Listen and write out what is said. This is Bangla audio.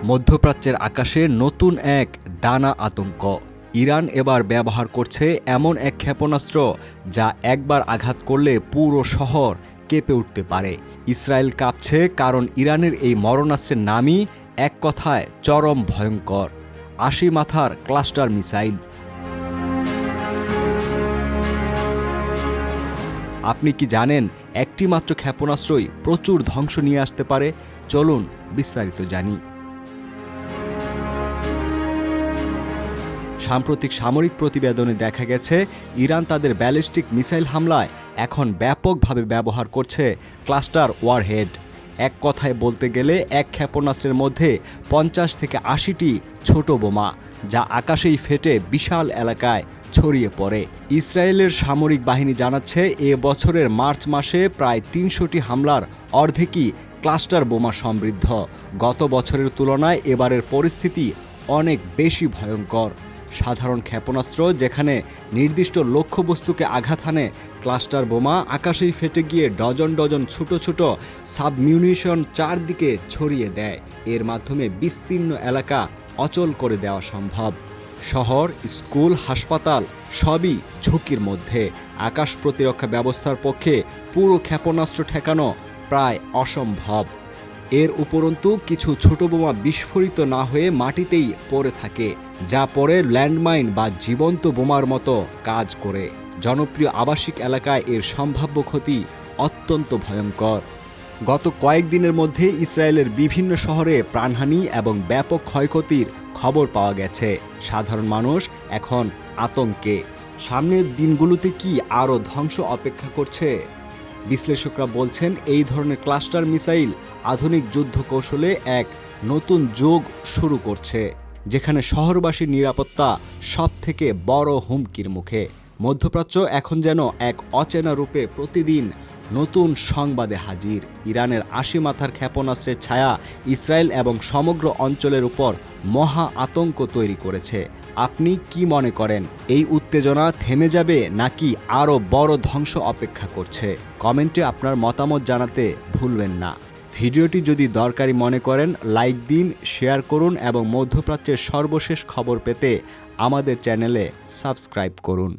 মধ্যপ্রাচ্যের আকাশে নতুন এক দানা আতঙ্ক। ইরান এবার ব্যবহার করছে এমন এক ক্ষেপণাস্ত্র যা একবার আঘাত করলে পুরো শহর কেঁপে উঠতে পারে। ইসরায়েল কাঁপছে কারণ ইরানের এই মরণাস্ত্রের নামই এক কথায় চরম ভয়ঙ্কর, ৮০ মাথার ক্লাস্টার মিসাইল। আপনি কি জানেন একটি মাত্র ক্ষেপণাস্ত্রই প্রচুর ধ্বংস নিয়ে আসতে পারে? চলুন বিস্তারিত জানি। সাম্প্রতিক সামরিক প্রতিবেদনে দেখা গেছে ইরান তাদের ব্যালিস্টিক মিসাইল হামলায় এখন ব্যাপকভাবে ব্যবহার করছে ক্লাস্টার ওয়ারহেড। এক কথায় বলতে গেলে এক ক্ষেপণাস্ত্রের মধ্যে ৫০ থেকে ৮০টি ছোট বোমা, যা আকাশেই ফেটে বিশাল এলাকায় ছড়িয়ে পড়ে। ইসরায়েলের সামরিক বাহিনী জানাচ্ছে এ বছরের মার্চ মাসে প্রায় ৩০০টি হামলার অর্ধেকই ক্লাস্টার বোমা সমৃদ্ধ। গত বছরের তুলনায় এবারের পরিস্থিতি অনেক বেশি ভয়ঙ্কর। সাধারণ ক্ষেপণাস্ত্র যেখানে নির্দিষ্ট লক্ষ্যবস্তুকে আঘাত হানে, ক্লাস্টার বোমা আকাশেই ফেটে গিয়ে ডজন ডজন ছোট ছোট সাবমিউনিশন চারদিকে ছড়িয়ে দেয়। এর মাধ্যমে বিস্তীর্ণ এলাকা অচল করে দেওয়া সম্ভব। শহর, স্কুল, হাসপাতাল সবই ঝুঁকির মধ্যে। আকাশ প্রতিরক্ষা ব্যবস্থার পক্ষে পুরো ক্ষেপণাস্ত্র ঠেকানো প্রায় অসম্ভব। এর উপরন্তু কিছু ছোট বোমা বিস্ফোরিত না হয়ে মাটিতেই পড়ে থাকে, যা পরে ল্যান্ডমাইন বা জীবন্ত বোমার মতো কাজ করে। জনপ্রিয় আবাসিক এলাকায় এর সম্ভাব্য ক্ষতি অত্যন্ত ভয়ঙ্কর। গত কয়েকদিনের মধ্যে ইসরায়েলের বিভিন্ন শহরে প্রাণহানি এবং ব্যাপক ক্ষয়ক্ষতির খবর পাওয়া গেছে। সাধারণ মানুষ এখন আতঙ্কে। সামনের দিনগুলোতে কি আরও ধ্বংস অপেক্ষা করছে? বিশ্লেষকরা বলছেন এই ধরনের ক্লাস্টার মিসাইল আধুনিক যুদ্ধ কৌশলে এক নতুন যুগ শুরু করছে, যেখানে শহরবাসীর নিরাপত্তা সবথেকে বড় হুমকির মুখে। মধ্যপ্রাচ্য এখন যেন এক অচেনা রূপে প্রতিদিন নতুন সংবাদে হাজির। ইরানের ৮০ মাথার ক্ষেপণাস্ত্রের ছায়া ইসরায়েল এবং সমগ্র অঞ্চলের উপর মহা আতঙ্ক তৈরি করেছে। আপনি কি মনে করেন, এই উত্তেজনা থেমে যাবে নাকি আরও বড় ধ্বংস অপেক্ষা করছে? কমেন্টে আপনার মতামত জানাতে ভুলবেন না। ভিডিওটি যদি দরকারি মনে করেন লাইক দিন, শেয়ার করুন এবং মধ্যপ্রাচ্যের সর্বশেষ খবর পেতে আমাদের চ্যানেলে সাবস্ক্রাইব করুন।